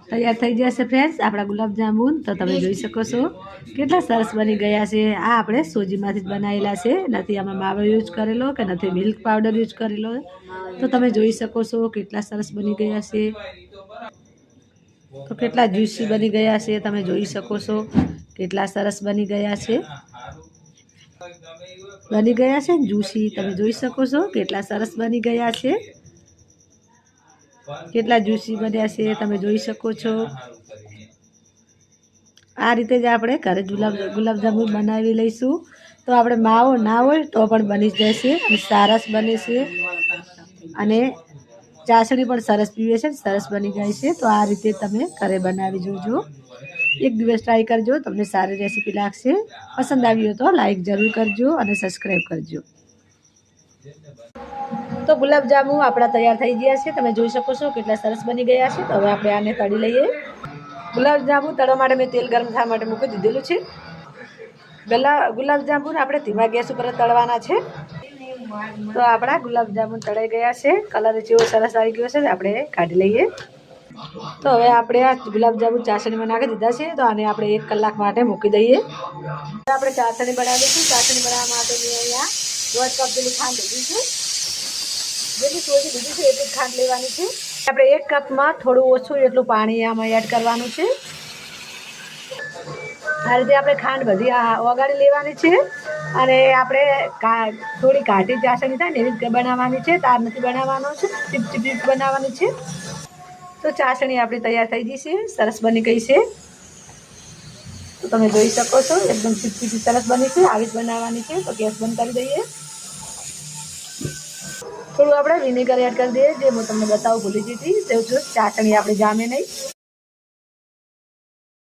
તૈયાર થઈ ગયા છે ફ્રેન્ડ્સ આપણા ગુલાબજાંબુ। તો તમે જોઈ શકો છો કેટલા સરસ બની ગયા છે। આ આપણે સોજીમાંથી જ બનાવેલા છે, નથી આમાં માવો યુઝ કરેલો કે નથી મિલ્ક પાવડર યુઝ કરેલો। તો તમે જોઈ શકો છો કેટલા સરસ બની ગયા છે, તો કેટલા જ્યુસી બની ગયા છે। તમે જોઈ શકો છો કેટલા સરસ બની ગયા છે, જ્યુસી। તમે જોઈ શકો છો કેટલા સરસ બની ગયા છે, કેટલા જ્યુસી બન્યા છે તમે જોઈ શકો છો। આ રીતે જ આપણે ઘરે ગુલાબજાંબુ બનાવી લઈશું। તો આપણે માવો ના હોય તો પણ બની જશે અને સરસ બને છે, અને ચાસણી પણ સરસ પીવે છે, સરસ બની જાય છે। તો આ રીતે તમે ઘરે બનાવી જોજો, એક દિવસ ટ્રાય કરજો, તમને સારી રેસીપી લાગશે। પસંદ આવી હોય તો લાઈક જરૂર કરજો અને સબસ્ક્રાઈબ કરજો। તો ગુલાબજાંબુ આપણા તૈયાર થઈ ગયા છે, તમે જોઈ શકો છો કેટલા સરસ બની ગયા છે। તો હવે આપણે આને તળી લઈએ। ગુલાબજાંબુ તળવા માટે મેં તેલ ગરમ થવા માટે મૂકી દીધેલું છે। ગુલાબજાંબુને આપણે ધીમા ગેસ ઉપર તળવાના છે। તો આપણા ગુલાબજાંબુ તળાઈ ગયા છે, કલર જેવો સરસ આવી ગયો છે, આપણે કાઢી લઈએ। તો હવે આપણે આ ગુલાબજાંબુ ચાસણીમાં નાખી દીધા છે, તો આને આપણે 1 કલાક માટે મૂકી દઈએ। આપણે ચાસણી બનાવી દઈશું। ચાસણી બનાવવા માટે મેં અહીંયા 1 કપ જેટલી ખાંડ લીધી છે, જેટલી સોજી લીધી છે એટલી ખાંડ લેવાની છે। આપણે 1 કપમાં થોડું ઓછું એટલું પાણી આમાં એડ કરવાનું છે। આ રીતે આપણે ખાંડ બધી ઓગાળી લેવાની છે, અને આપણે થોડી ઘાટી ચાસણી થાય ને એવી રીતે બનાવવાની છે, તાર નથી બનાવવાનો છે, ચીપ બનાવવાની છે। તો ચાસણી આપણી તૈયાર થઈ ગઈ છે, સરસ બની ગઈ છે। તો તમે જોઈ શકો છો એકદમ ચીપચીપી સરસ બની છે, આવી જ બનાવવાની છે। તો ગેસ બંધ કરી દઈએ। થોડું આપણે વિનેગર એડ કરી દઈએ, જે હું તમને બતાવું ભૂલી ગઈ હતી, તો જો ચાસણી આપણે જામે નહીં।